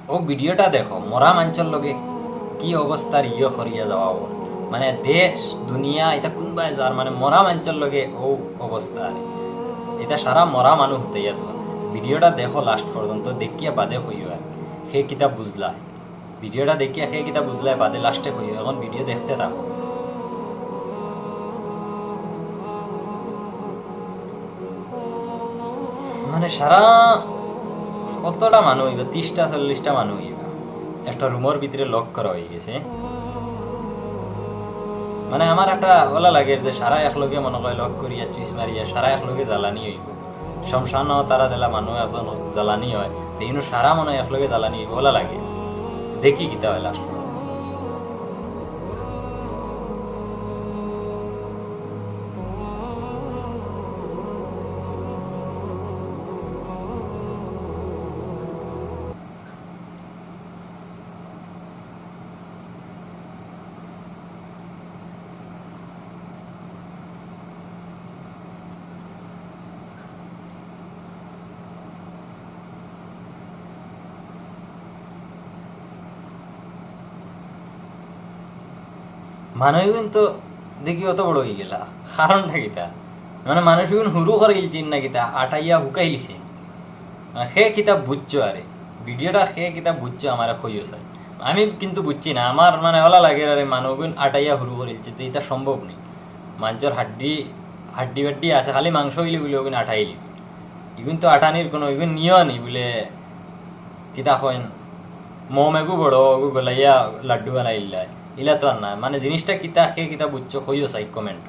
ও ভিডিওটা দেখো মরা মাঞ্চর লগে কি অবস্থার করিয়া যাওয়া ওর মানে দেশ দুনিয়া এটা কোনবাই যার মানে মরা মাঞ্চর লগে ও অবস্থা আর এটা সারা মরা মানুষ হতে যেত ভিডিওটা দেখো লাস্ট পর্যন্ত দেখিয়া বাদে হইও আর সে কিতাব বুঝলা ভিডিওটা দেখিয়া সে কিতাব বুঝলা বাদে লাস্টে হইও এখন ভিডিও দেখতে থাকো মানে সারা কতটা মানুষ হইবা 30-40টা মানুষ হইবা একটা রুমের ভিতরে লক করা হয়ে গেছে মানে আমার একটা ওলা লাগে যে সারা একলগে মনে হয় লক করিয়া চুইস মারিয়া সারা একলগে জ্বালানি হইব শমশান তারা দিলা মানুষ একজন জ্বালানি হয় এইনো সারা মনে হয় একলগে জ্বালানি হইব ওলা লাগে দেখি কিতা হয় লাস্ট মানুষ কিন্তু দেখি অত বড় হয়ে গেলা কারণটা কিতা মানে মানুষ হুরু করে গেলছেন না কিতা আটাইয়া হুকাই লিছেন সে কিতাব বুঝছো আরে ভিডিওটা সে কিতাব বুঝছো আমার কইও চাই আমি কিন্তু বুঝছি না আমার মানে ওলা লাগে আরে মানুষগুন আটাইয়া হুরু করে দিচ্ছে তো এটা সম্ভব নেই মানুষের হাড্ডি হাড্ডি বাড্ডি আছে খালি মাংস হইলে বলে ওগুন আটাই লিবি ইগুন তো আটানির কোনো ইগুন নিও নি বলে কিতা কইন মোম এগু বড় ওগু গলাইয়া লাড্ডু বানাই ইলা তো আর না মানে জিনিসটা কিতা সে কিতা বুঝছো কইও চাই কমেন্ট